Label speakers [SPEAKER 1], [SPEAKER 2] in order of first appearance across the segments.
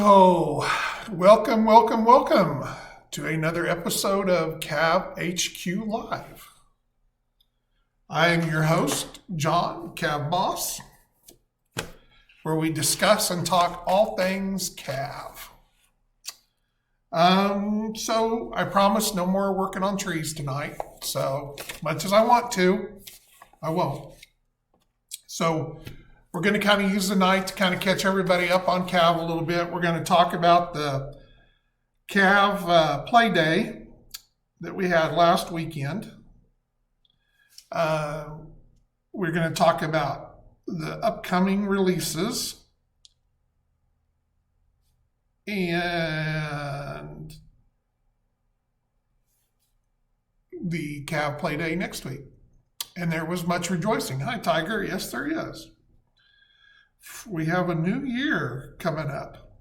[SPEAKER 1] So, welcome to another episode of CAV HQ Live. I am your host, John, CAV Boss, where we discuss and talk all things CAV. So I promise no more working on trees tonight. So much as I want to, I won't. So we're going to kind of use the night to kind of catch everybody up on CAV a little bit. We're going to talk about the CAV play day that we had last weekend. We're going to talk about the upcoming releases and the CAV play day next week. And there was much rejoicing. Hi, Tiger. Yes, there is. We have a new year coming up.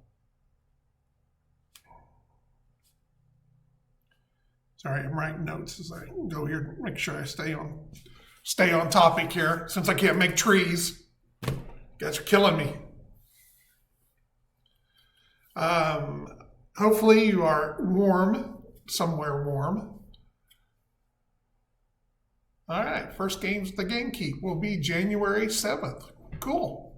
[SPEAKER 1] Sorry, I'm writing notes as I go here to make sure I stay on topic here, since I can't make trees. You guys are killing me. Hopefully you are warm, somewhere warm. All right, first games, the game keep will be January 7th. Cool.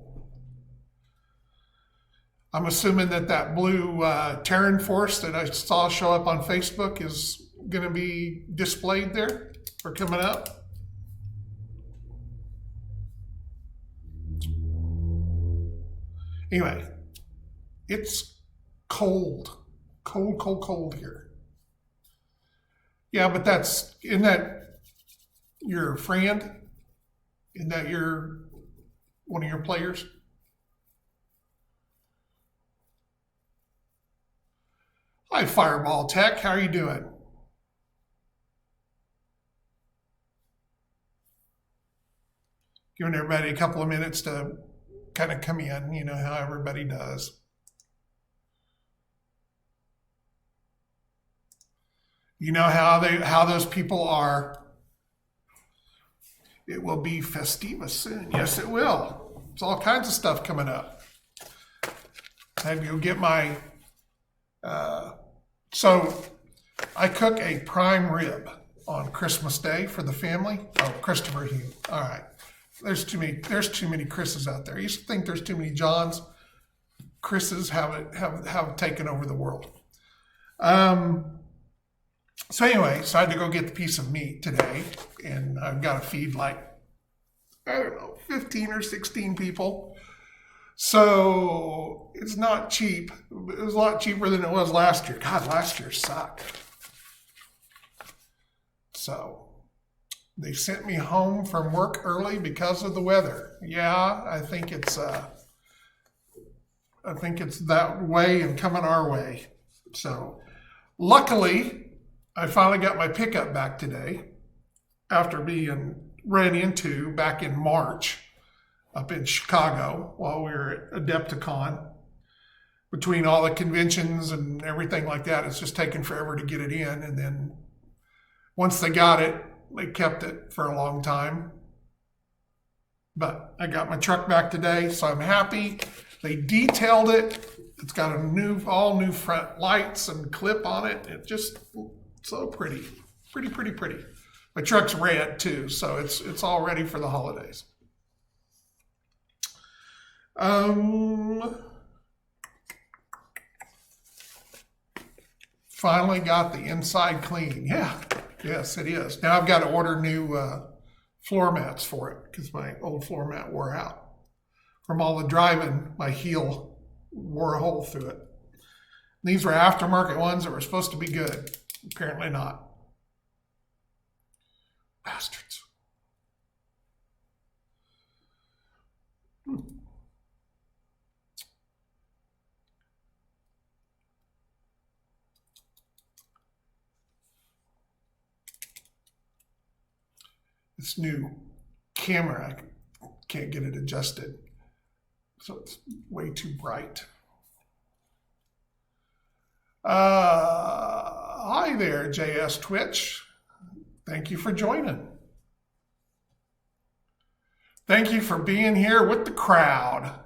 [SPEAKER 1] I'm assuming that blue Terran Force that I saw show up on Facebook is going to be displayed there for coming up. Anyway, it's cold here. Yeah, but isn't that your friend? Isn't that one of your players? Hi, Fireball Tech. How are you doing? Giving everybody a couple of minutes to kind of come in, you know how everybody does. You know how those people are. It will be Festiva soon. Yes, it will. There's all kinds of stuff coming up. I had to go get my so I cook a prime rib on Christmas Day for the family. Oh, Christopher Hugh. All right. There's too many Chris's out there. I used to think there's too many Johns. Chris's have taken over the world. So anyway, I had to go get the piece of meat today, and I've got to feed 15 or 16 people. So it's not cheap. It was a lot cheaper than it was last year. God, last year sucked. So they sent me home from work early because of the weather. Yeah, I think it's that way and coming our way. So luckily, I finally got my pickup back today after being ran into back in March up in Chicago while we were at Adepticon. Between all the conventions and everything like that, it's just taken forever to get it in. And then once they got it, they kept it for a long time. But I got my truck back today, so I'm happy. They detailed it. It's got all new front lights and clip on it. It's just so pretty. Pretty. My truck's red too, so it's all ready for the holidays. Finally got the inside clean. Yes, it is. Now I've got to order new floor mats for it because my old floor mat wore out. From all the driving, my heel wore a hole through it. These were aftermarket ones that were supposed to be good. Apparently not. Bastards. This new camera, I can't get it adjusted, so it's way too bright. Hi there, JS Twitch. Thank you for joining. Thank you for being here with the crowd.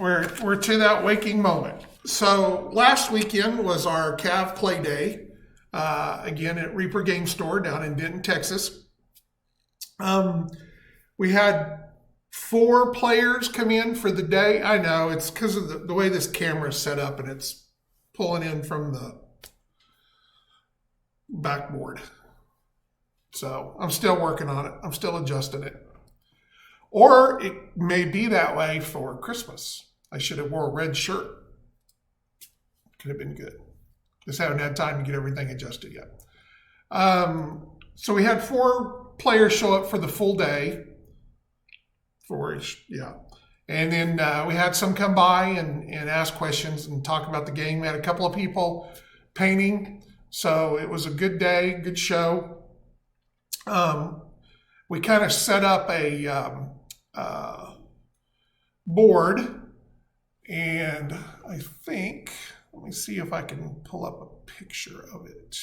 [SPEAKER 1] we're to that waking moment. So last weekend was our CAV play day, again at Reaper Game Store down in Denton, Texas. We had 4 players come in for the day. I know it's because of the way this camera is set up and it's pulling in from the backboard. So I'm still working on it. I'm still adjusting it. Or it may be that way for Christmas. I should have wore a red shirt. Could have been good. Just haven't had time to get everything adjusted yet. So we had 4 players show up for the full day. 4-ish, yeah. And then we had some come by and ask questions and talk about the game. We had a couple of people painting. So it was a good day, good show. We kind of set up a board, and I think, let me see if I can pull up a picture of it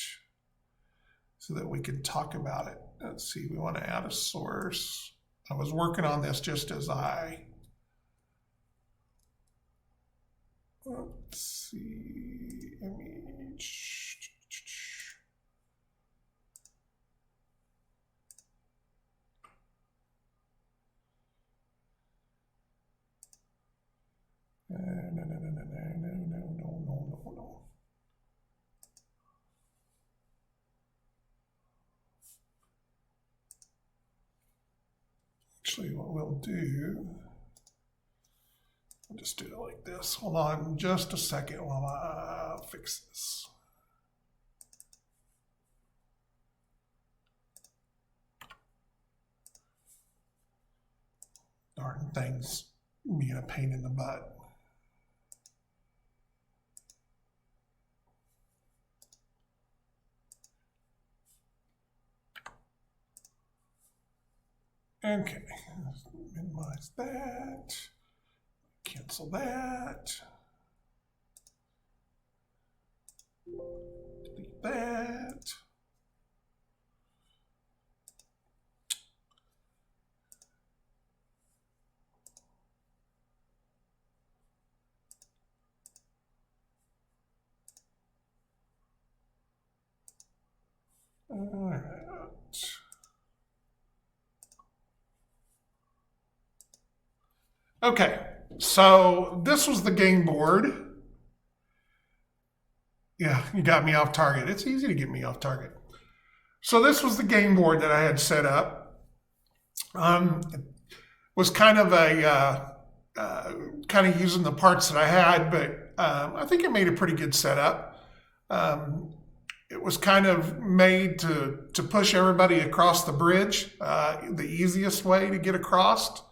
[SPEAKER 1] so that we can talk about it. Let's see, we want to add a source. I was working on this just as let's see, image. No. Actually, what we'll do, I'll just do it like this. Hold on just a second while I fix this. Darn things being a pain in the butt. Okay, minimize that, cancel that, delete that. All right. Okay, so this was the game board. Yeah, you got me off target. It's easy to get me off target. So this was the game board that I had set up. It was kind of kind of using the parts that I had, but I think it made a pretty good setup. It was kind of made to push everybody across the bridge, the easiest way to get across.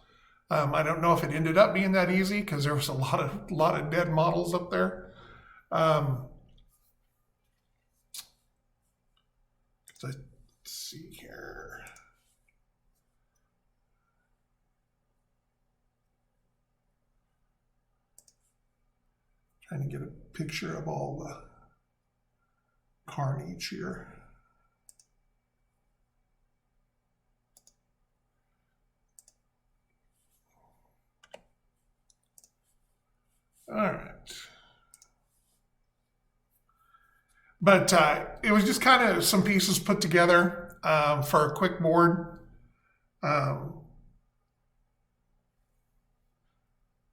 [SPEAKER 1] I don't know if it ended up being that easy because there was a lot of dead models up there. Let's see here. Trying to get a picture of all the carnage here. All right. But it was just kind of some pieces put together for a quick board.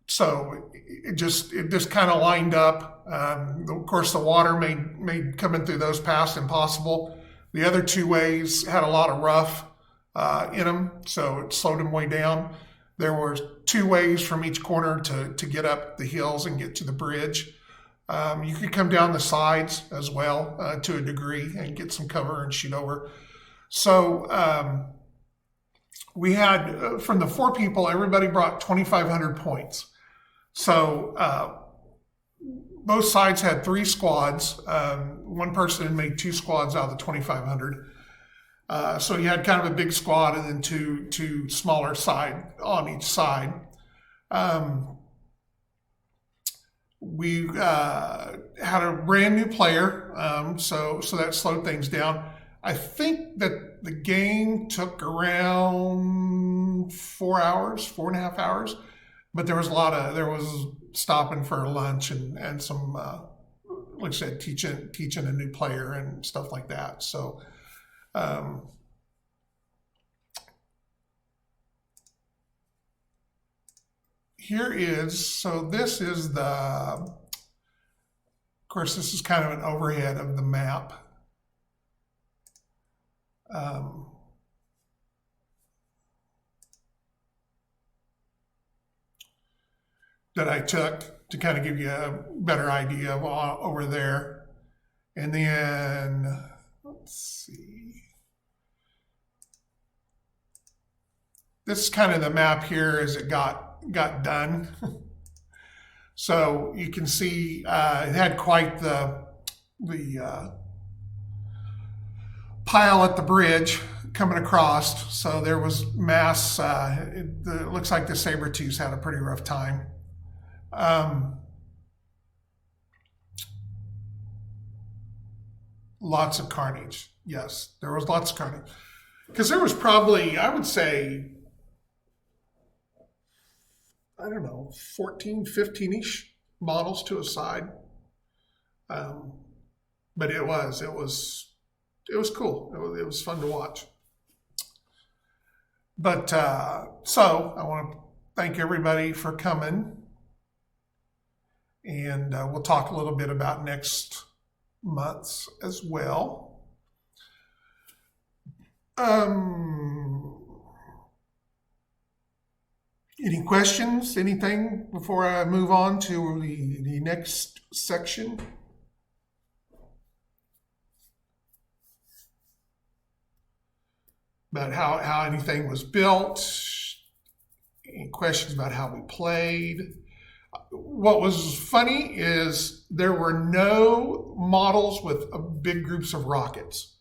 [SPEAKER 1] So it just kind of lined up. Of course, the water made coming through those paths impossible. The other 2 ways had a lot of rough in them, so it slowed them way down. There were 2 ways from each corner to get up the hills and get to the bridge. You could come down the sides as well to a degree and get some cover and shoot over. So we had, from the 4 people, everybody brought 2,500 points. So both sides had 3 squads. One person made 2 squads out of the 2,500. So you had kind of a big squad and then two smaller side on each side. We had a brand new player, so that slowed things down. I think that the game took around 4 hours, 4.5 hours, but there was stopping for lunch and some, like I said, teaching a new player and stuff like that. So, this is of course, this is kind of an overhead of the map. That I took to kind of give you a better idea of over there. And then, let's see. This is kind of the map here as it got done. So you can see it had quite the pile at the bridge coming across. So there was mass, it looks like the Sabertooths had a pretty rough time. Lots of carnage. Yes, there was lots of carnage. Because there was probably, I would say, I don't know, 14, 15-ish models to a side. But it was cool. It was fun to watch. But so I want to thank everybody for coming. And we'll talk a little bit about next month's as well. Any questions, anything before I move on to the next section? About how anything was built? Any questions about how we played? What was funny is there were no models with big groups of rockets.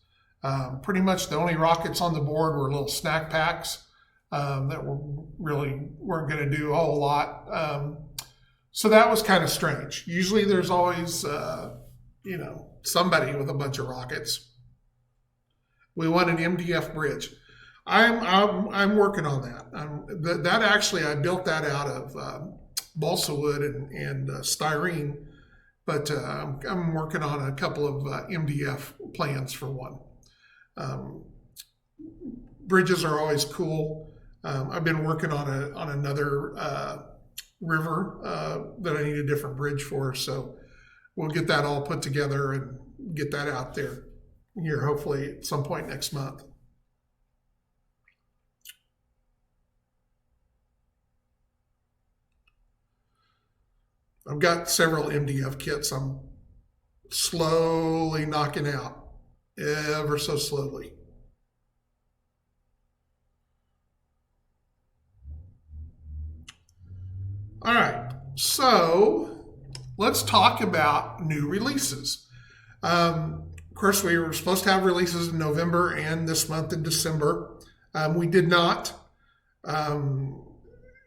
[SPEAKER 1] Pretty much the only rockets on the board were little snack packs that weren't going to do a whole lot. So that was kind of strange. Usually there's always, somebody with a bunch of rockets. We want an MDF bridge. I'm working on that. That actually, I built that out of balsa wood and styrene, but I'm working on a couple of MDF plans for one. Bridges are always cool. I've been working on another river that I need a different bridge for, so we'll get that all put together and get that out there here hopefully at some point next month. I've got several MDF kits I'm slowly knocking out, ever so slowly. All right, so let's talk about new releases. Of course, we were supposed to have releases in November and this month in December. We did not.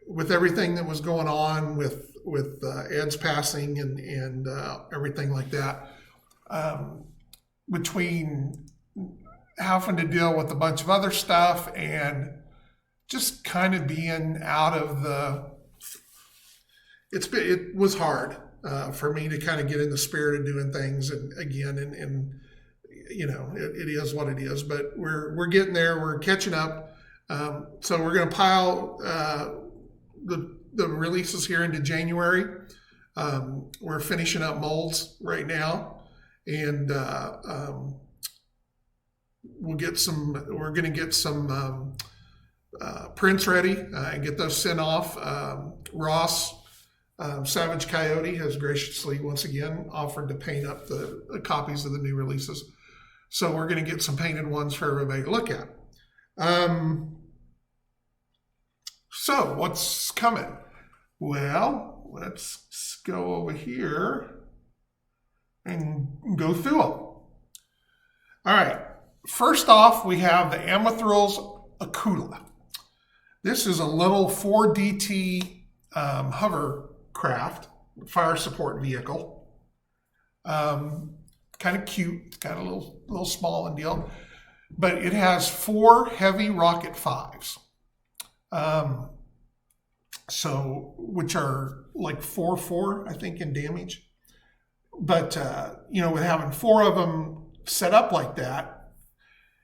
[SPEAKER 1] With everything that was going on with Ed's passing and everything like that, between having to deal with a bunch of other stuff and just kind of being out of it was hard for me to kind of get in the spirit of doing things and it is what it is, but we're getting there, we're catching up. So we're going to pile the releases here into January. We're finishing up molds right now, and we're going to get some prints ready and get those sent off. Ross, Savage Coyote, has graciously once again offered to paint up the copies of the new releases. So we're going to get some painted ones for everybody to look at. So what's coming? Well, let's go over here and go through them. All right. First off, we have the Amethryl's Akula. This is a little 4DT hovercraft, fire support vehicle. Kind of cute. It's kind of a little small and deal. But it has 4 heavy rocket 5s. So, which are like 4-4, I think, in damage. But, with having 4 of them set up like that,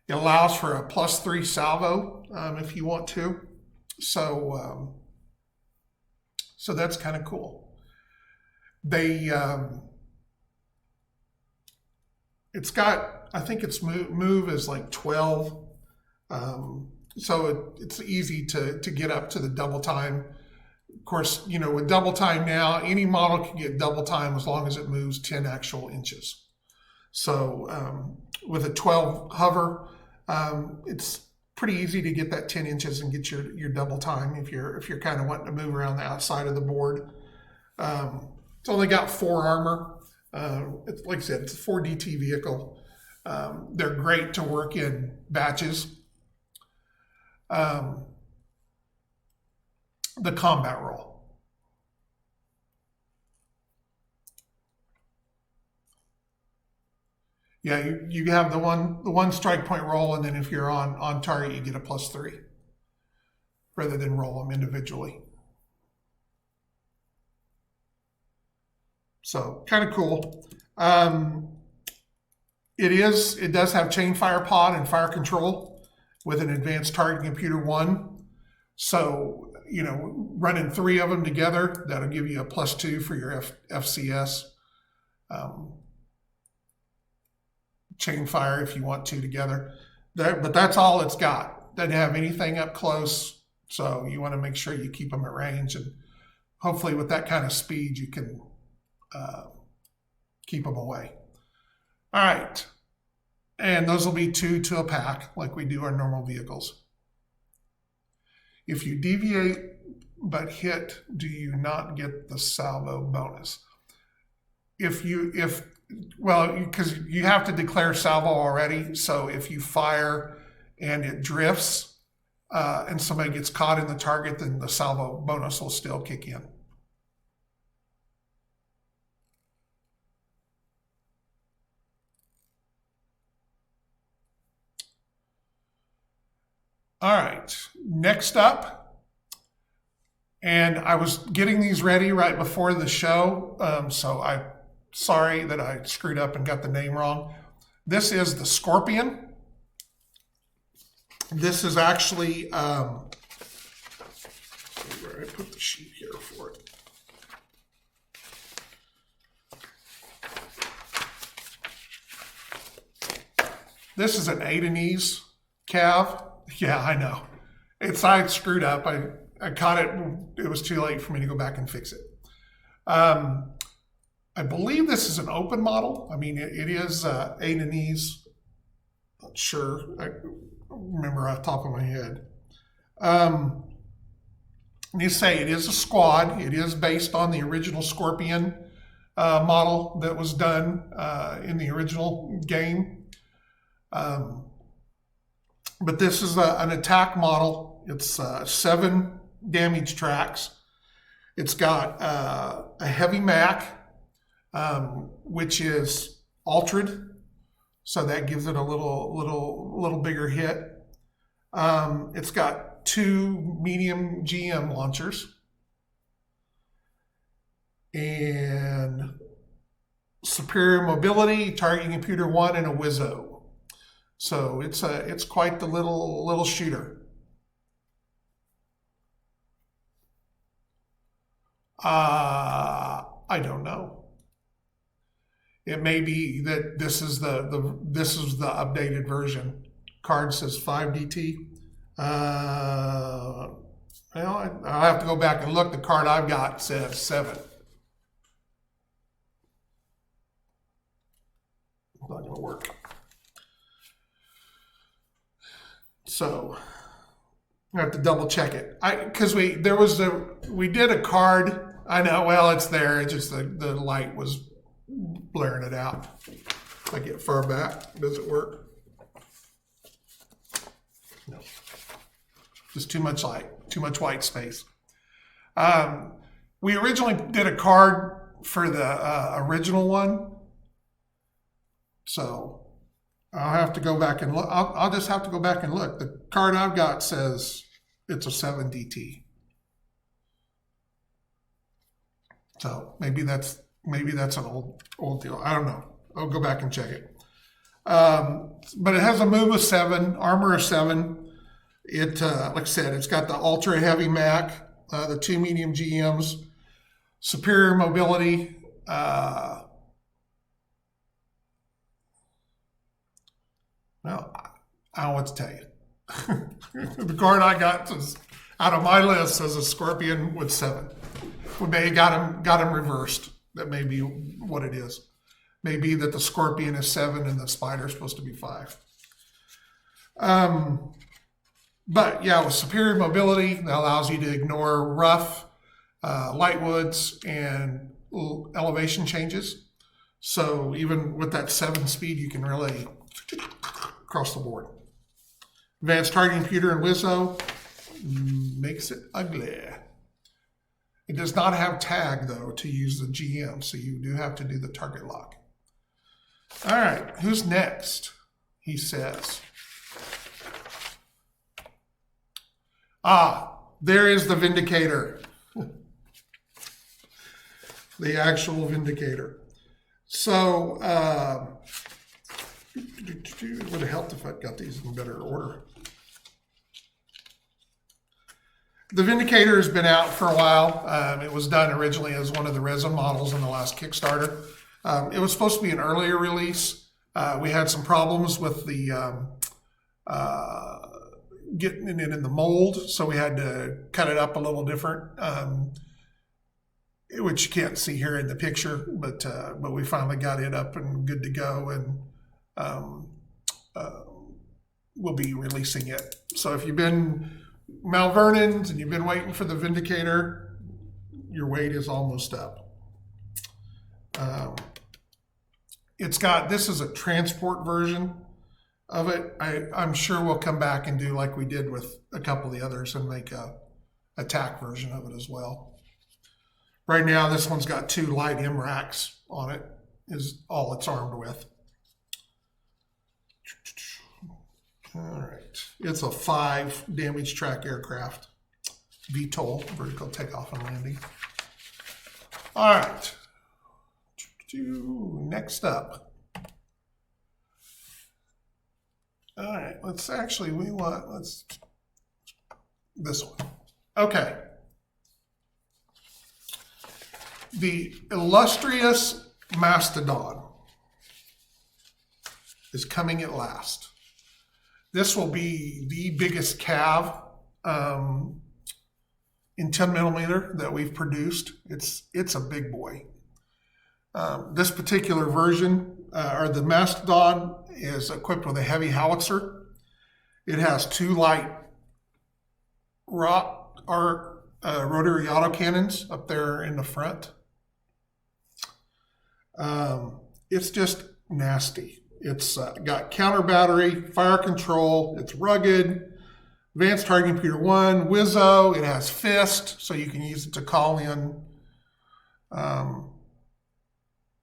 [SPEAKER 1] it allows for a +3 salvo if you want to. So, so that's kind of cool. They, it's got, I think its move is like 12. So it's easy to get up to the double time. Of course, with double time now, any model can get double time as long as it moves 10 actual inches. So with a 12 hover, it's pretty easy to get that 10 inches and get your double time if you're kind of wanting to move around the outside of the board. It's only got 4 armor. It's, like I said, it's a 4DT vehicle. They're great to work in batches. The combat roll. Yeah, you have the one strike point roll, and then if you're on target, you get a +3 rather than roll them individually. So kind of cool. It does have chain fire pod and fire control with an advanced targeting computer 1. So, running 3 of them together, that'll give you a +2 for your FCS. Chain fire if you want to together. But that's all it's got. Doesn't have anything up close. So you want to make sure you keep them at range. And hopefully with that kind of speed, you can keep them away. All right. And those will be 2 to a pack like we do our normal vehicles. If you deviate but hit, do you not get the salvo bonus? Because you have to declare salvo already. So if you fire and it drifts and somebody gets caught in the target, then the salvo bonus will still kick in. All right, next up, and I was getting these ready right before the show, so I'm sorry that I screwed up and got the name wrong. This is the Scorpion. This is actually, where I put the sheet here for it. This is an A26 CAV. Yeah, I know. I screwed up. I caught it. It was too late for me to go back and fix it. I believe this is an open model. I mean, it is A26. Not sure. I remember off the top of my head. You say it is a squad. It is based on the original Scorpion model that was done in the original game. But this is an attack model. It's 7 damage tracks. It's got a heavy Mac, which is altered, so that gives it a little bigger hit. It's got 2 medium GM launchers and superior mobility, targeting computer 1, and a Wizzo. So it's quite the little shooter. I don't know. It may be that this is the updated version. Card says 5DT. I'll have to go back and look. The card I've got says 7. It's not going to work. So I have to double check it. Because we did a card. I know. Well, it's there. It's just the light was blaring it out. If I get far back, does it work? No. Just too much light. Too much white space. We originally did a card for the original one. So I'll have to go back and look. I'll just have to go back and look. The card I've got says it's a 7DT. So maybe that's an old deal. I don't know. I'll go back and check it. But it has a move of 7, armor of 7. It, like I said, it's got the ultra heavy Mac, the 2 medium GMs, superior mobility. Well, I don't know what to tell you. The card I got says, out of my list says a Scorpion with 7. We may got him reversed. That may be what it is. Maybe that the Scorpion is 7 and the Spider is supposed to be 5. But yeah, with superior mobility, that allows you to ignore rough, light woods, and elevation changes. So even with that 7 speed, you can really across the board. Advanced targeting computer and Wizzo makes it ugly. It does not have tag, though, to use the GM, so you do have to do the target lock. All right, who's next? He says. There is the Vindicator. The actual Vindicator. So, it would have helped if I'd got these in better order. The Vindicator has been out for a while. It was done originally as one of the resin models in the last Kickstarter. It was supposed to be an earlier release. We had some problems with the getting it in the mold, so we had to cut it up a little different, which you can't see here in the picture, but we finally got it up and good to go, and we'll be releasing it. So if you've been Mount Vernon's and you've been waiting for the Vindicator, your wait is almost up. This is a transport version of it. I'm sure we'll come back and do like we did with a couple of the others and make a attack version of it as well. Right now, this one's got 2 light MRACs on it, is all it's armed with. All right, it's a 5 damage track aircraft, VTOL, vertical takeoff and landing. All right, next up. All right, let's this one. Okay. The illustrious Mastodon is coming at last. This will be the biggest CAV in 10 millimeter that we've produced. It's a big boy. This particular version, or the Mastodon, is equipped with a heavy howitzer. It has 2 light rotary autocannons up there in the front. It's just nasty. It's got counter battery, fire control. It's rugged. Advanced targeting computer 1, Wizzo. It has fist, so you can use it to call in.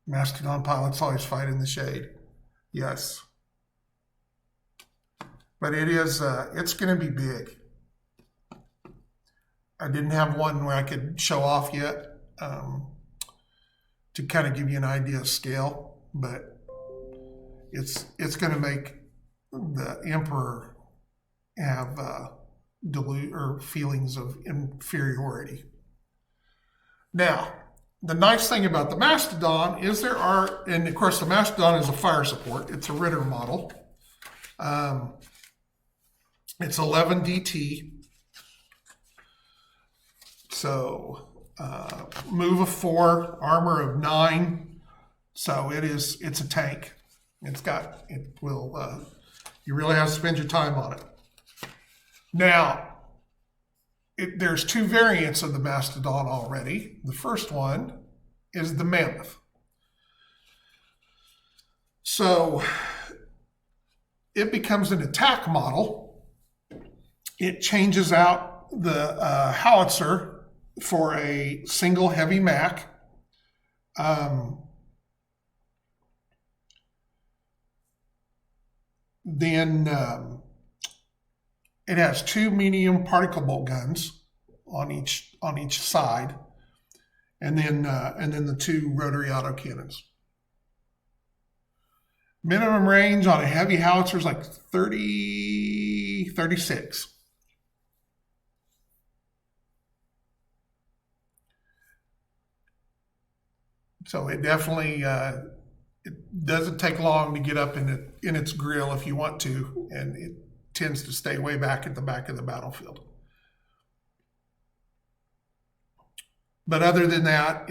[SPEAKER 1] Mastodon pilots always fight in the shade. Yes. But it is, it's going to be big. I didn't have one where I could show off yet to kind of give you an idea of scale, but it's going to make the Emperor have feelings of inferiority. Now, the nice thing about the Mastodon is and of course the Mastodon is a fire support. It's a Ritter model. It's 11 DT. So move of 4, armor of 9. So it's a tank. You really have to spend your time on it. Now, there's 2 variants of the Mastodon already. The first one is the Mammoth. So it becomes an attack model. It changes out the howitzer for a single heavy Mac. Then it has 2 medium particle bolt guns on each side, and then the 2 rotary autocannons. Minimum range on a heavy howitzer is like 36. So it definitely it doesn't take long to get up in its grill if you want to, and it tends to stay way back at the back of the battlefield. But other than that,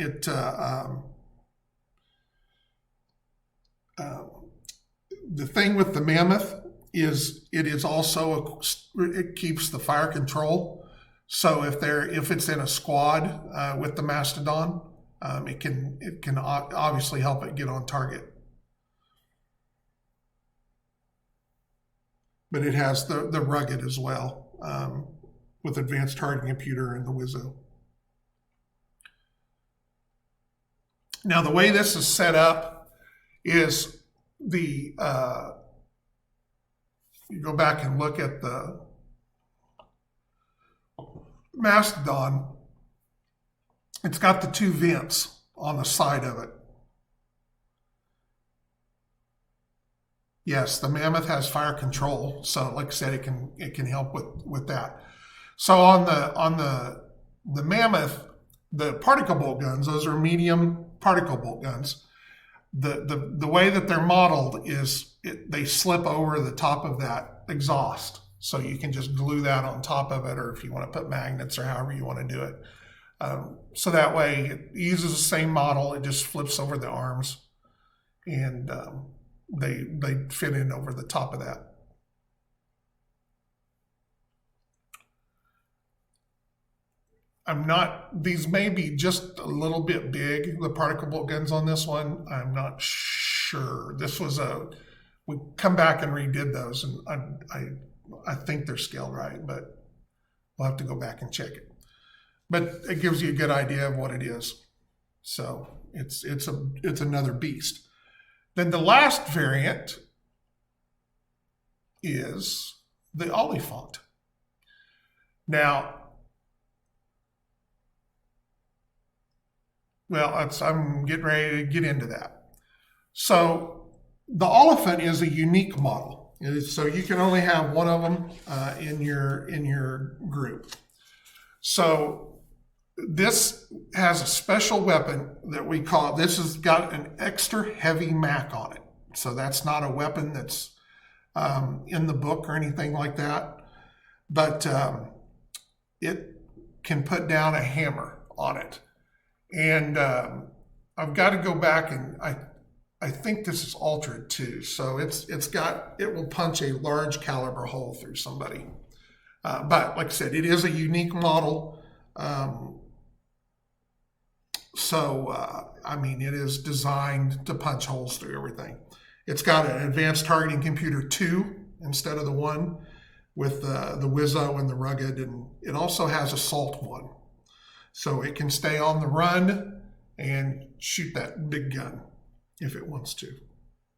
[SPEAKER 1] the thing with the Mammoth is it is also it keeps the fire control. So if it's in a squad with the Mastodon, it can obviously help it get on target. But it has the rugged as well, with advanced targeting computer and the Wizzo. Now the way this is set up is you go back and look at the Mastodon. It's got the 2 vents on the side of it. Yes, the Mammoth has fire control, so like I said, it can help with that. So on the Mammoth, the particle bolt guns, those are medium particle bolt guns. The way that they're modeled is they slip over the top of that exhaust, so you can just glue that on top of it, or if you want to put magnets or however you want to do it. So that way it uses the same model, it just flips over the arms, and they fit in over the top of that. These may be just a little bit big, the particle bolt guns on this one. I'm not sure. We come back and redid those, and I think they're scaled right, but we'll have to go back and check it. But it gives you a good idea of what it is. So it's another beast. Then the last variant is the Oliphant. Now, I'm getting ready to get into that. So the Oliphant is a unique model. So you can only have one of them in your group. So this has a special weapon that we call, this has got an extra heavy Mac on it. So that's not a weapon that's in the book or anything like that. But it can put down a hammer on it. And I've got to go back, and I think this is altered too. So it will punch a large caliber hole through somebody. But like I said, it is a unique model. It is designed to punch holes through everything. It's got an advanced targeting computer 2 instead of the 1 with the Wizzo and the rugged, and it also has assault 1. So it can stay on the run and shoot that big gun if it wants to.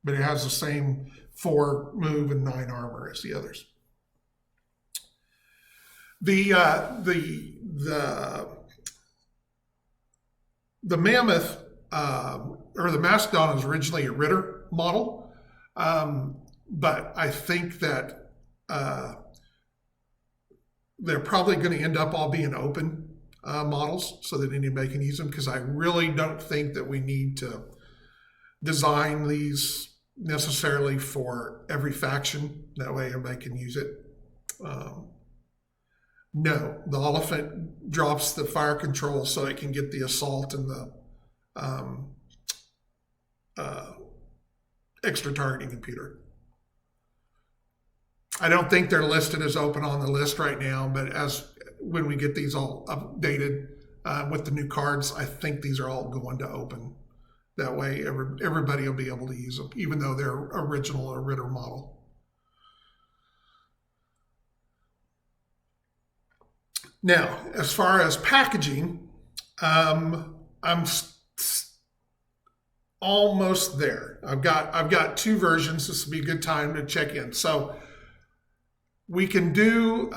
[SPEAKER 1] But it has the same 4 move and 9 armor as the others. The Mammoth or the Mastodon was originally a Ritter model, but I think that they're probably going to end up all being open models so that anybody can use them, because I really don't think that we need to design these necessarily for every faction. That way everybody can use it. No, the Oliphant drops the fire control so it can get the assault and the extra targeting computer. I don't think they're listed as open on the list right now, but when we get these all updated with the new cards, I think these are all going to open. That way everybody will be able to use them, even though they're original or Ritter model. Now, as far as packaging, I'm almost there. I've got 2 versions. This will be a good time to check in. So we can do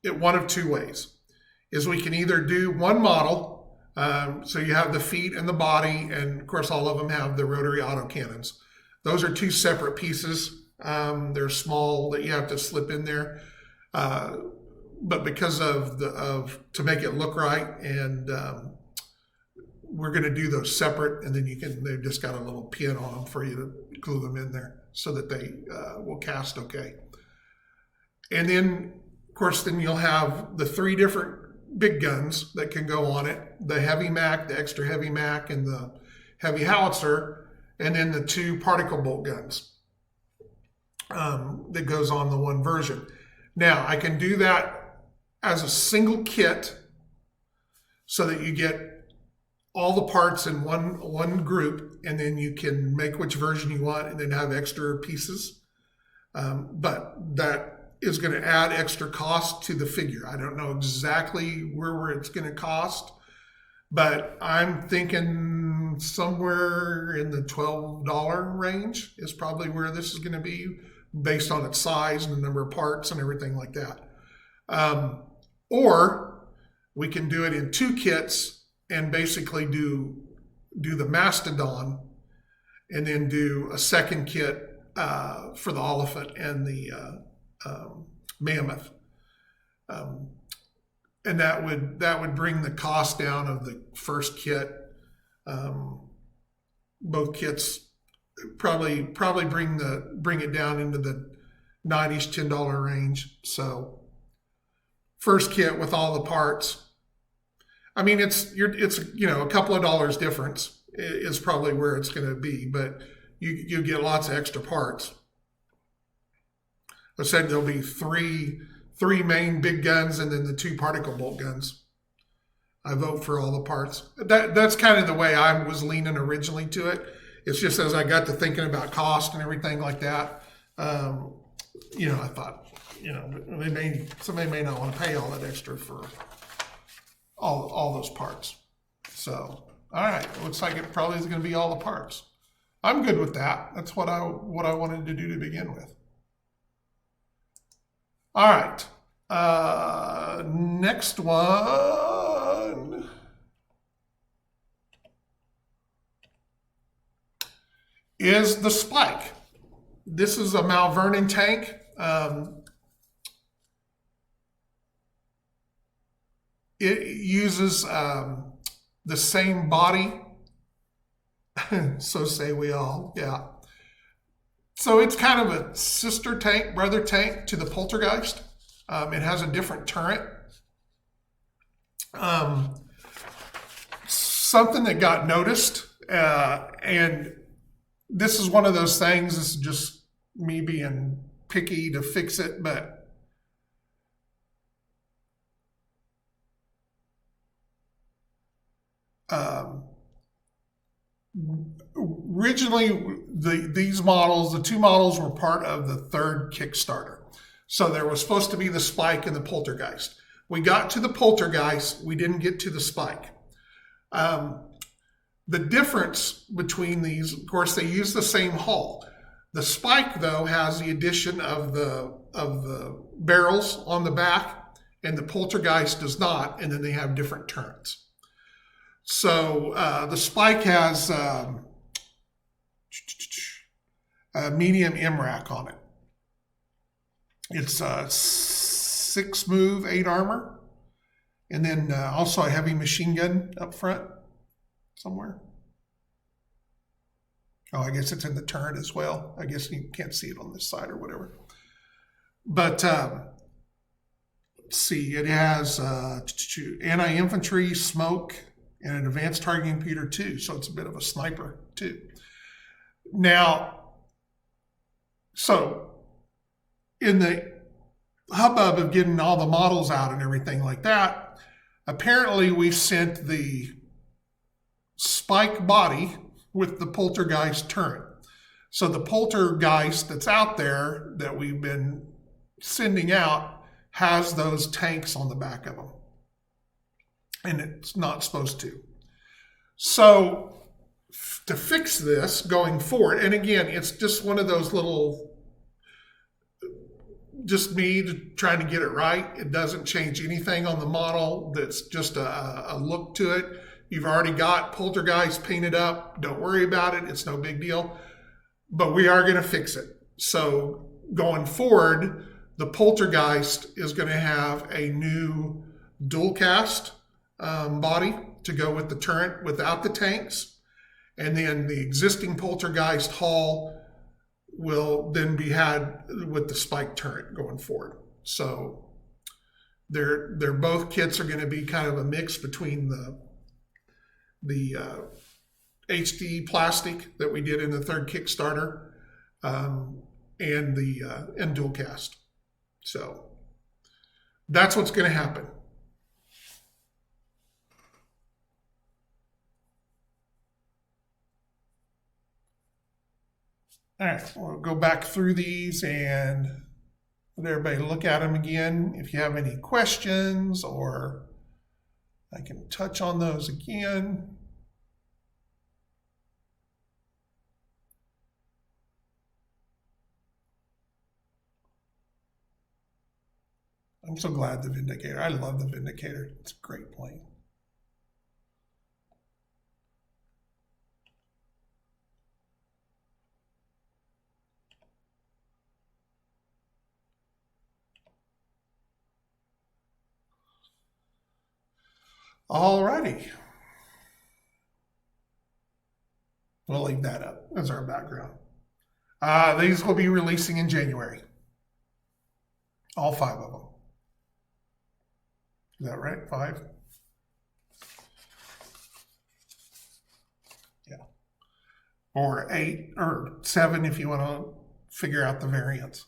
[SPEAKER 1] it one of two ways. Is we can either do one model, so you have the feet and the body, and of course all of them have the rotary autocannons. Those are two separate pieces. They're small that you have to slip in there, but because of to make it look right, and we're going to do those separate, and then they've just got a little pin on them for you to glue them in there so that they will cast okay. And then, of course, then you'll have the three different big guns that can go on it: the heavy Mac, the extra heavy Mac, and the heavy howitzer, and then the two particle bolt guns that goes on the one version. Now, I can do that as a single kit so that you get all the parts in one group, and then you can make which version you want and then have extra pieces. But that is going to add extra cost to the figure. I don't know exactly where it's going to cost, but I'm thinking somewhere in the $12 range is probably where this is going to be, based on its size and the number of parts and everything like that. Or we can do it in two kits and basically do the Mastodon, and then do a second kit for the Oliphant and the Mammoth, and that would bring the cost down of the first kit. Both kits probably bring it down into the $90s, $10 range. So first kit with all the parts. I mean, it's a couple of dollars difference is probably where it's going to be, but you get lots of extra parts. I said there'll be three main big guns and then the two particle bolt guns. I vote for all the parts. That's kind of the way I was leaning originally to it. It's just as I got to thinking about cost and everything like that, I thought, somebody may not want to pay all that extra for all those parts. So, all right, looks like it probably is going to be all the parts. I'm good with that. That's what I wanted to do to begin with. All right, next one is the Spike. This is a Mount Vernon tank. It uses the same body, so say we all, yeah. So it's kind of a sister tank, brother tank to the Poltergeist. It has a different turret. Something that got noticed, and this is one of those things, this is just me being picky to fix it, but originally these models, the two models, were part of the third Kickstarter. So there was supposed to be the Spike and the Poltergeist. We got to the Poltergeist, we didn't get to the Spike. The difference between these, of course, they use the same hull. The Spike, though, has the addition of the barrels on the back, and the Poltergeist does not, and then they have different turrets. So the Spike has a medium MRAC on it. It's 6 move, 8 armor, and then also a heavy machine gun up front somewhere. Oh, I guess it's in the turret as well. I guess you can't see it on this side or whatever. But let's see, it has anti-infantry, smoke, and an advanced targeting computer too. So it's a bit of a sniper too. Now, so in the hubbub of getting all the models out and everything like that, apparently we sent the Spike body with the Poltergeist turret. So the Poltergeist that's out there that we've been sending out has those tanks on the back of them. And it's not supposed to. So to fix this going forward, and again, it's just one of those little just me trying to get it right. It doesn't change anything on the model. That's just a look to it. You've already got Poltergeist painted up. Don't worry about it. It's no big deal. But we are going to fix it. So going forward, the Poltergeist is going to have a new dual cast body to go with the turret without the tanks. And then the existing Poltergeist hull will then be had with the spike turret going forward. So they're both kits are going to be kind of a mix between the HD plastic that we did in the third Kickstarter and dual cast. So that's what's going to happen. All right, we'll go back through these and let everybody look at them again. If you have any questions, or I can touch on those again. I'm so glad the Vindicator. I love the Vindicator. It's a great plane. All righty. We'll leave that up as our background. These will be releasing in January. All 5 of them. Is that right? 5? Yeah. Or 8 or 7 if you want to figure out the variants.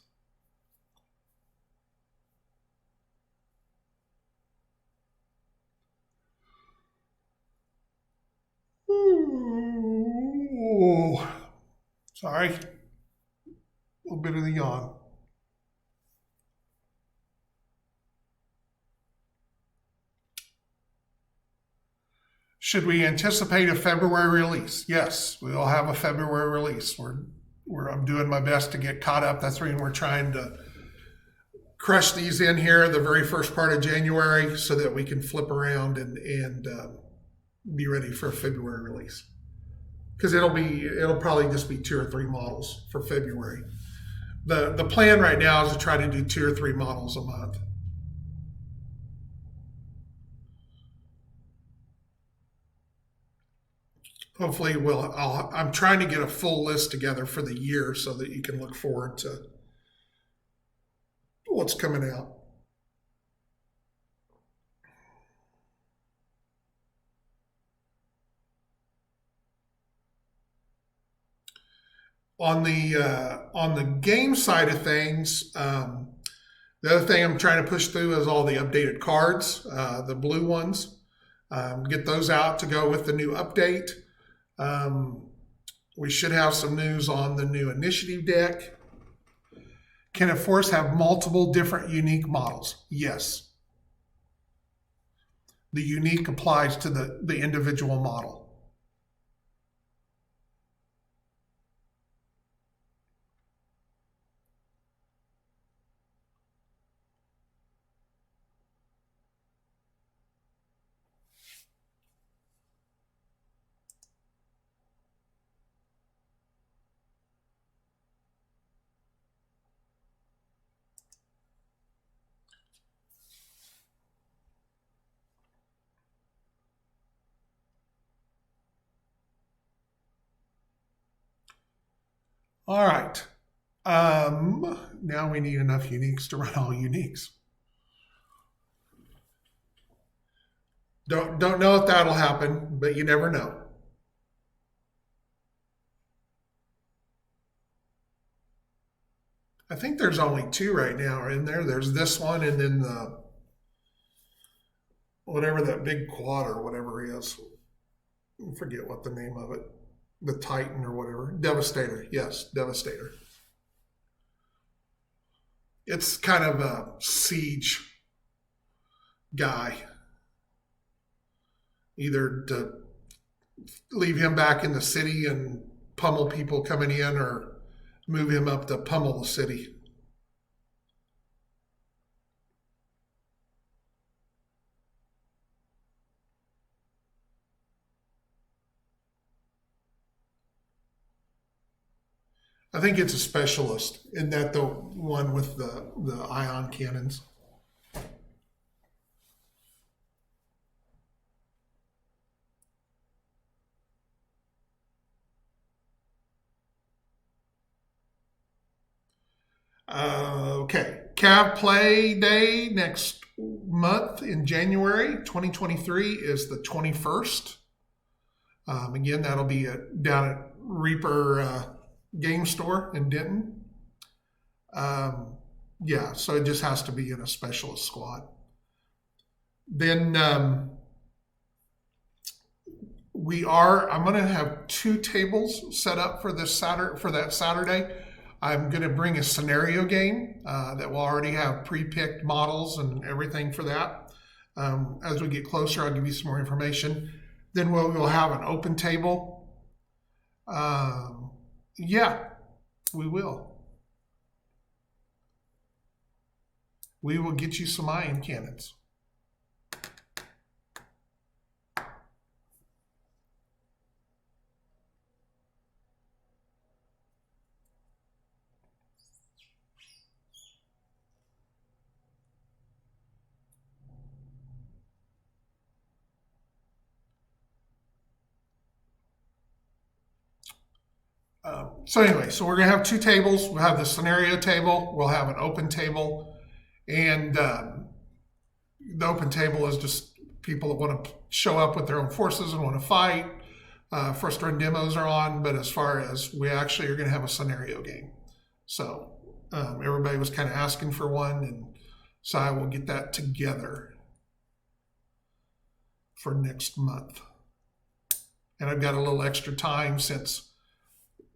[SPEAKER 1] Ooh. Sorry. A little bit of the yawn. Should we anticipate a February release? Yes, we'll have a February release. I'm doing my best to get caught up. That's the reason we're trying to crush these in here the very first part of January so that we can flip around and be ready for a February release. Because it'll probably just be 2 or 3 models for February. The plan right now is to try to do 2 or 3 models a month. Hopefully I'm trying to get a full list together for the year so that you can look forward to what's coming out. On the game side of things, the other thing I'm trying to push through is all the updated cards, the blue ones. Get those out to go with the new update. We should have some news on the new initiative deck. Can a force have multiple different unique models? Yes. The unique applies to the individual model. All right. Now we need enough uniques to run all uniques. Don't know if that'll happen, but you never know. I think there's only 2 right now in there. There's this one and then the whatever that big quad or whatever is. I forget what the name of it. The Titan or whatever. Devastator. Yes, Devastator. It's kind of a siege guy. Either to leave him back in the city and pummel people coming in, or move him up to pummel the city. I think it's a specialist. Isn't that the one with the ion cannons? Okay. CAV Play Day next month in January 2023 is the 21st. Again, that'll be down at Reaper Game Store in Denton. Yeah, so it just has to be in a specialist squad. Then I'm going to have 2 tables set up for that Saturday. I'm going to bring a scenario game that will already have pre-picked models and everything for that. As we get closer, I'll give you some more information. Then we'll have an open table. Yeah, we will. We will get you some ion cannons. So anyway, so we're going to have 2 tables. We'll have the scenario table. We'll have an open table. And the open table is just people that want to show up with their own forces and want to fight. First run demos are on, but as far as we actually are going to have a scenario game. So everybody was kind of asking for one, and so I will get that together for next month. And I've got a little extra time since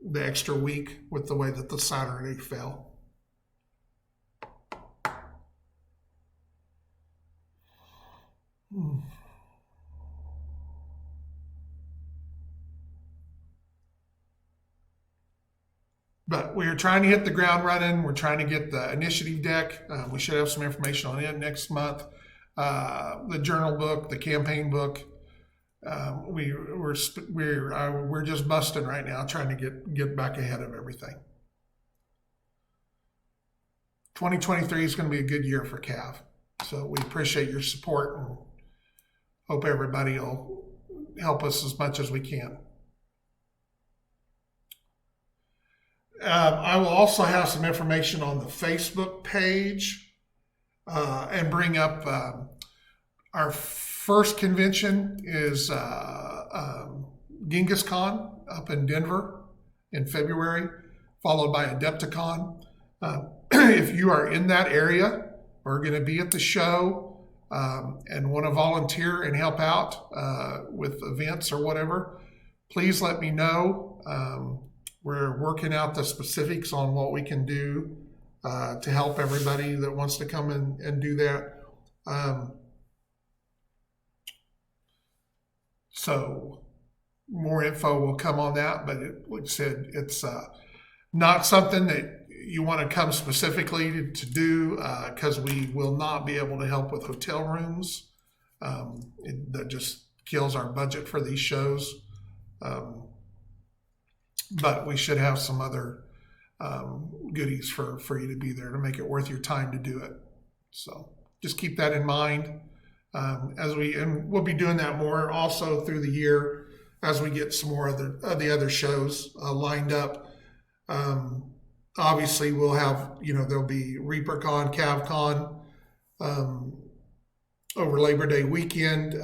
[SPEAKER 1] the extra week with the way that the Saturday fell. But we are trying to hit the ground running. We're trying to get the initiative deck. We should have some information on it next month. The journal book, the campaign book. We're just busting right now, trying to get back ahead of everything. 2023 is going to be a good year for CAV. So we appreciate your support and hope everybody will help us as much as we can. I will also have some information on the Facebook page and bring up our first convention is Genghis Khan up in Denver in February, followed by Adepticon. If you are in that area or going to be at the show and want to volunteer and help out with events or whatever, please let me know. We're working out the specifics on what we can do to help everybody that wants to come and do that. So more info will come on that, but like I said, it's not something that you want to come specifically to do because we will not be able to help with hotel rooms. That just kills our budget for these shows. But we should have some other goodies for you to be there to make it worth your time to do it. So just keep that in mind and we'll be doing that more also through the year as we get some more of the other shows lined up. Obviously, we'll have there'll be ReaperCon, CavCon over Labor Day weekend.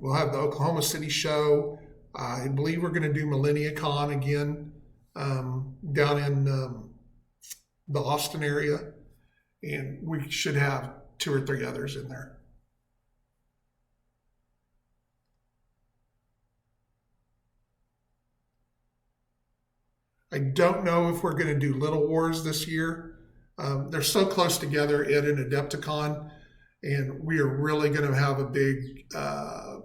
[SPEAKER 1] We'll have the Oklahoma City show. I believe we're going to do MillenniaCon again down in the Austin area, and we should have 2 or 3 others in there. I don't know if we're going to do Little Wars this year. They're so close together, it and Adepticon, and we are really going to have a big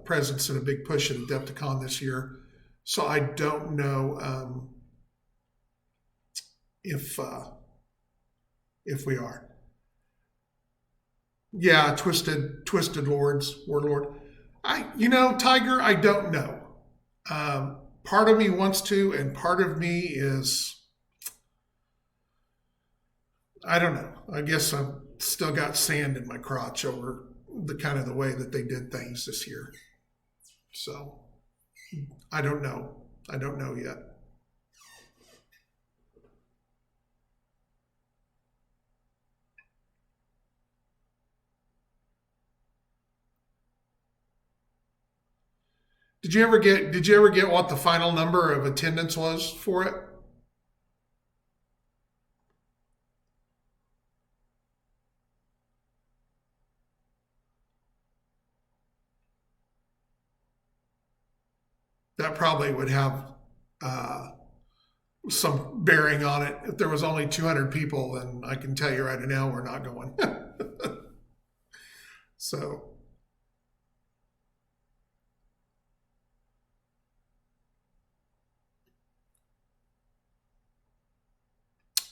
[SPEAKER 1] presence and a big push at Adepticon this year. So I don't know if we are. Yeah, Twisted Lords, Warlord. Tiger, I don't know. Part of me wants to, and part of me is I don't know. I guess I've still got sand in my crotch over the kind of the way that they did things this year. So I don't know. I don't know yet. Did you ever get what the final number of attendance was for it? That probably would have some bearing on it. If there was only 200 people, then I can tell you right now we're not going. So,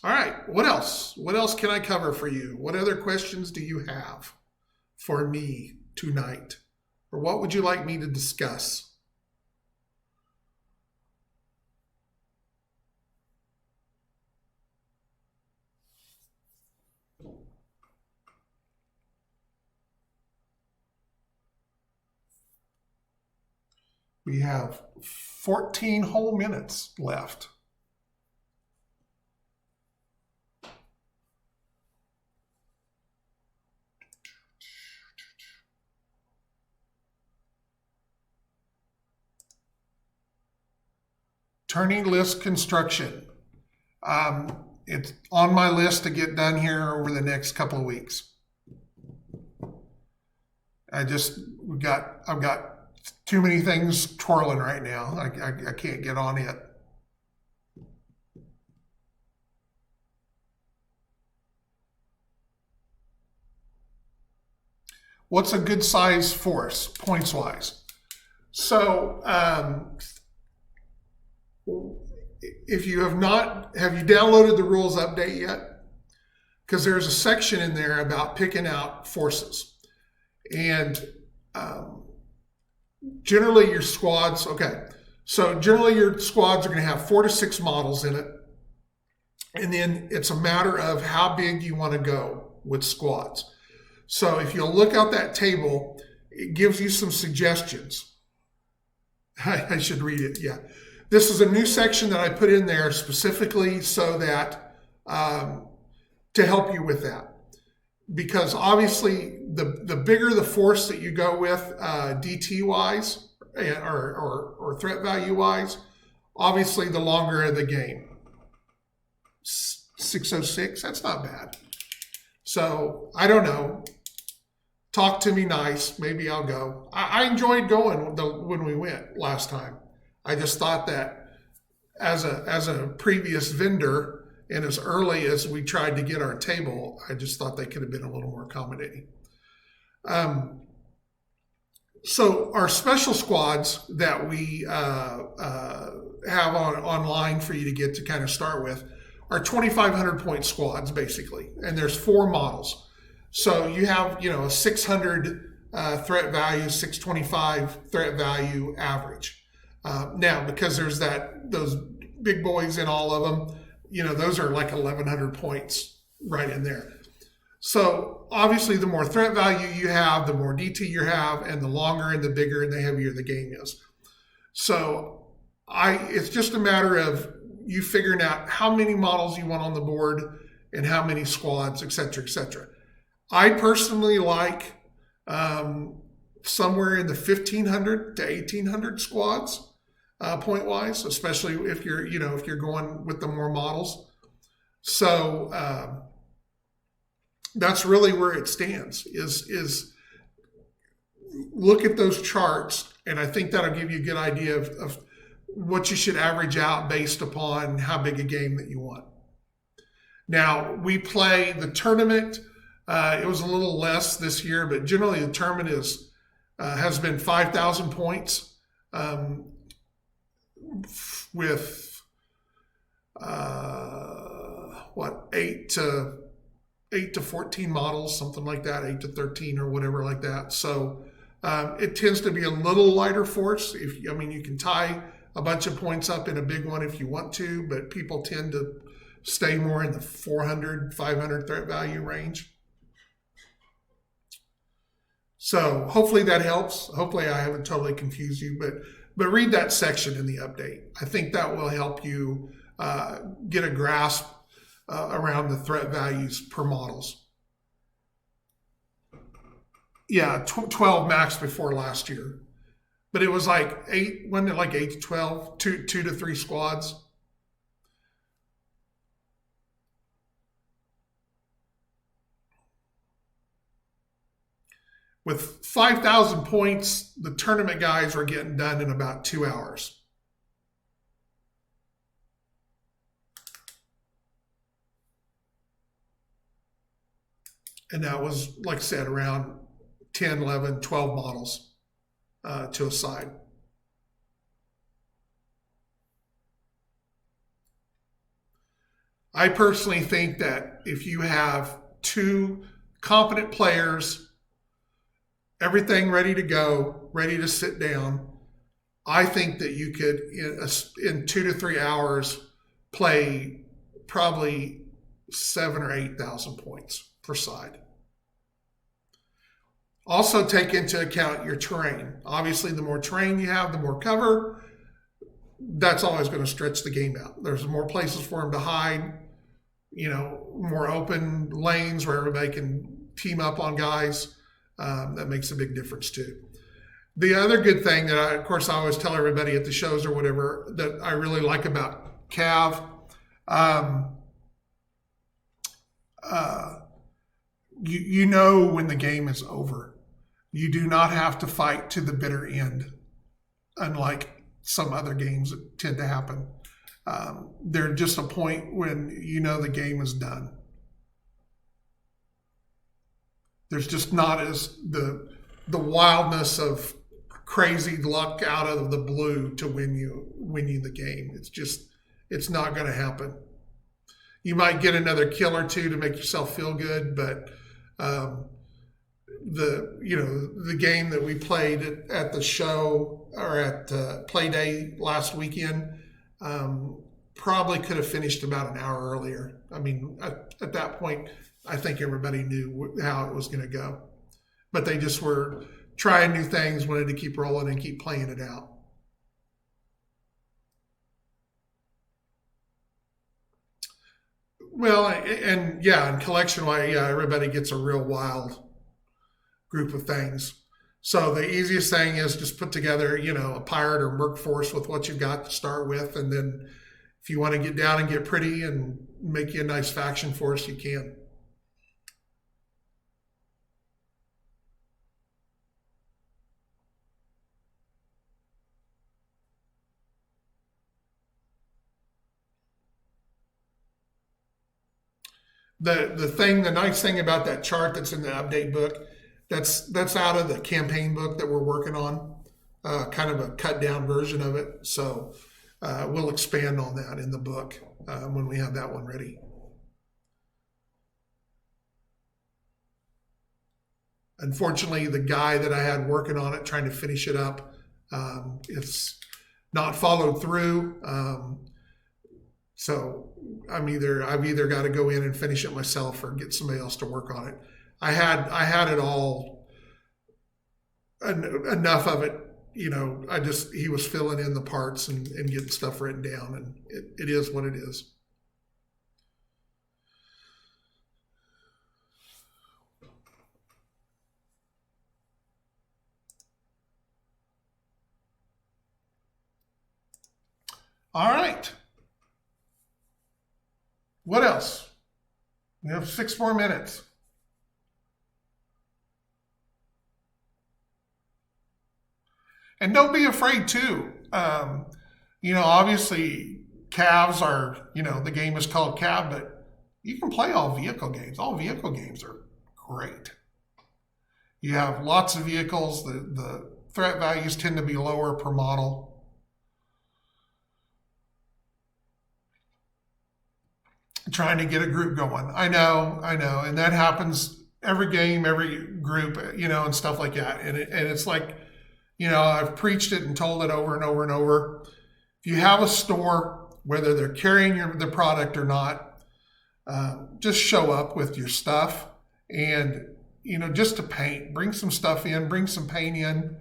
[SPEAKER 1] all right. What else? What else can I cover for you? What other questions do you have for me tonight? Or what would you like me to discuss? We have 14 whole minutes left. Turning list construction. It's on my list to get done here over the next couple of weeks. I've got too many things twirling right now. I can't get on it. What's a good size force, points wise? So, if you have you downloaded the rules update yet? Because there's a section in there about picking out forces. And generally your squads are going to have 4 to 6 models in it. And then it's a matter of how big you want to go with squads. So if you'll look out that table, it gives you some suggestions. I should read it, yeah. This is a new section that I put in there specifically so that to help you with that. Because obviously the bigger the force that you go with DT wise or threat value wise, obviously the longer the game. 606, that's not bad. So I don't know. Talk to me nice. Maybe I'll go. I enjoyed going when we went last time. I just thought that as a previous vendor and as early as we tried to get our table, I just thought they could have been a little more accommodating. So our special squads that we have online for you to get to kind of start with are 2,500 point squads basically, and there's 4 models. So you have a 600 threat value, 625 threat value average. Now, because there's those big boys in all of them, those are like 1,100 points right in there. So obviously the more threat value you have, the more DT you have, and the longer and the bigger and the heavier the game is. So it's just a matter of you figuring out how many models you want on the board and how many squads, et cetera, et cetera. I personally like somewhere in the 1,500 to 1,800 squads. Point wise, especially if you're going with the more models. So that's really where it stands is look at those charts, and I think that'll give you a good idea of what you should average out based upon how big a game that you want. Now we play the tournament. It was a little less this year, but generally the tournament has been 5,000 points. With 8 to 14 models, something like that, 8 to 13 or whatever like that. So it tends to be a little lighter force. You can tie a bunch of points up in a big one if you want to, but people tend to stay more in the 400, 500 threat value range. So hopefully that helps. Hopefully I haven't totally confused you, but read that section in the update. I think that will help you get a grasp around the threat values per models. Yeah, 12 max before last year. But it was like 8, wasn't it like 8 to 12? 2 to 3 squads. With 5,000 points, the tournament guys were getting done in about 2 hours. And that was, like I said, around 10, 11, 12 models to a side. I personally think that if you have 2 competent players, everything ready to go, ready to sit down, I think that you could, in 2 to 3 hours, play probably 7,000 or 8,000 points per side. Also take into account your terrain. Obviously, the more terrain you have, the more cover. That's always going to stretch the game out. There's more places for them to hide, more open lanes where everybody can team up on guys. That makes a big difference too. The other good thing that I always tell everybody at the shows or whatever that I really like about CAV, you know when the game is over. You do not have to fight to the bitter end, unlike some other games that tend to happen. There's just a point when you know the game is done. There's just not as the wildness of crazy luck out of the blue to win you the game. It's not going to happen. You might get another kill or two to make yourself feel good, but the game that we played at the show or at Play Day last weekend probably could have finished about an hour earlier. I mean, at that point, I think everybody knew how it was going to go, but they just were trying new things, wanted to keep rolling and keep playing it out. Well, and collection-wise, everybody gets a real wild group of things. So the easiest thing is just put together, a pirate or merc force with what you've got to start with, and then if you want to get down and get pretty and make you a nice faction force, you can. The nice thing about that chart that's in the update book, that's out of the campaign book that we're working on, kind of a cut down version of it. So we'll expand on that in the book when we have that one ready. Unfortunately, the guy that I had working on it, trying to finish it up, it's not followed through. So I've either got to go in and finish it myself or get somebody else to work on it. I had it all, enough of it, he was filling in the parts and getting stuff written down, and it is what it is. All right. What else? We have 6 more minutes. And don't be afraid too. Obviously CAVs are, the game is called CAV, but you can play all vehicle games. All vehicle games are great. You have lots of vehicles. The threat values tend to be lower per model. Trying to get a group going. I know. And that happens every game, every group, and stuff like that. And it's like, I've preached it and told it over and over and over. If you have a store, whether they're carrying the product or not, just show up with your stuff and, just to paint. Bring some stuff in, bring some paint in.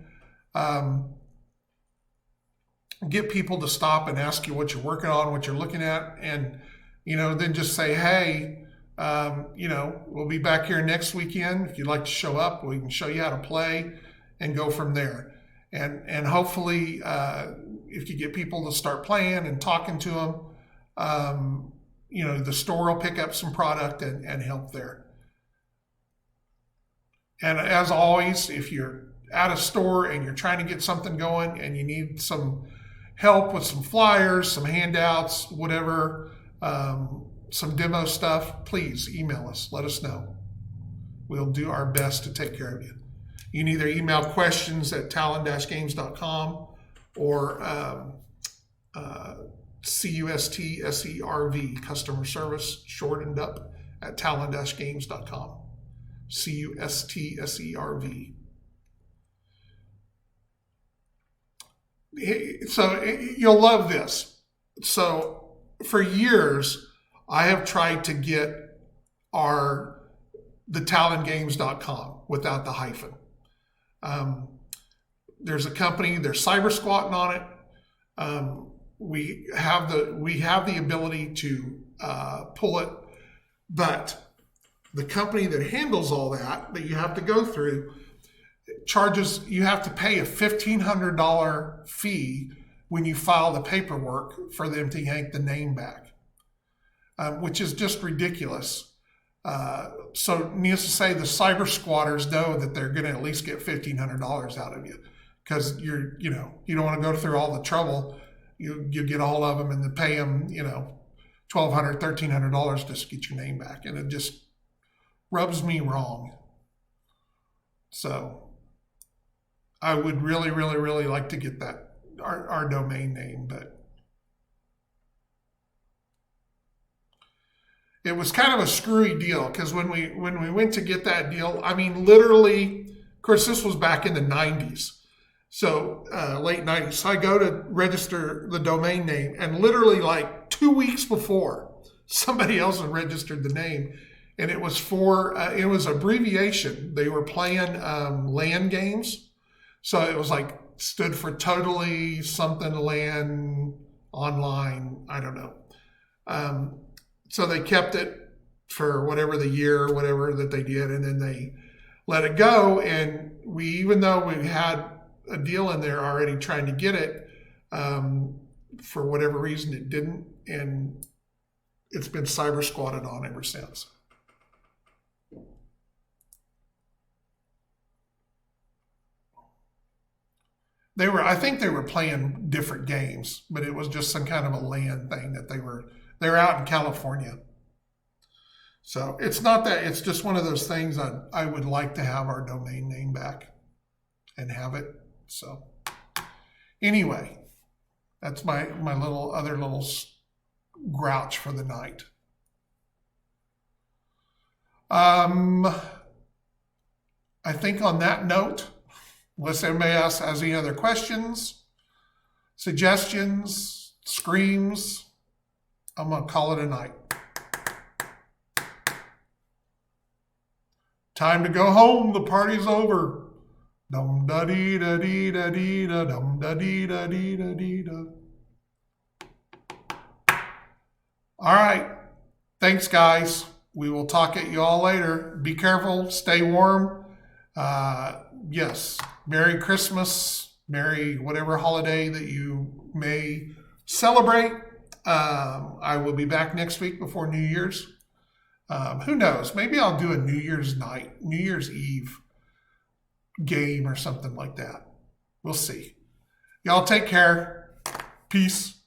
[SPEAKER 1] Get people to stop and ask you what you're working on, what you're looking at, and, then just say, hey, we'll be back here next weekend. If you'd like to show up, we can show you how to play and go from there. And hopefully, if you get people to start playing and talking to them, the store will pick up some product and help there. And as always, if you're at a store and you're trying to get something going and you need some help with some flyers, some handouts, whatever, some demo stuff, please email us. Let us know. We'll do our best to take care of you. You can either email questions@talon-games.com or CUSTSERV, customer service, shortened up, at talon-games.com. CUSTSERV. So you'll love this. So for years, I have tried to get the talongames.com without the hyphen. There's a company, they're cyber squatting on it. We have the ability to pull it, but the company that handles all that you have to go through charges, you have to pay a $1,500 fee when you file the paperwork for them to yank the name back, which is just ridiculous. So needless to say, the cyber squatters know that they're going to at least get $1,500 out of you, because you don't want to go through all the trouble. You get a hold of them and then pay them, $1,200, $1,300 just to get your name back, and it just rubs me wrong. So I would really, really, really like to get our domain name, but it was kind of a screwy deal, because when we went to get that deal, I mean, literally, of course, this was back in the 90s. So late 90s. So I go to register the domain name, and literally like 2 weeks before, somebody else had registered the name, and it was it was abbreviation. They were playing LAN games. So it was like, stood for totally something LAN online. I don't know. So they kept it for whatever the year or whatever that they did, and then they let it go. And even though we had a deal in there already trying to get it, for whatever reason it didn't, and it's been cyber squatted on ever since. I think they were playing different games, but it was just some kind of a LAN thing that they're out in California. So it's not that, it's just one of those things I would like to have our domain name back and have it. So anyway, that's my other little grouch for the night. I think on that note, unless anybody else has any other questions, suggestions, screams, I'm going to call it a night. Time to go home. The party's over. Dum da dee da dee da dee da dum da dee da dee da dee da. All right. Thanks, guys. We will talk at you all later. Be careful. Stay warm. Yes. Merry Christmas. Merry whatever holiday that you may celebrate. I will be back next week before New Year's. Who knows? Maybe I'll do a New Year's night, New Year's Eve game or something like that. We'll see. Y'all take care. Peace.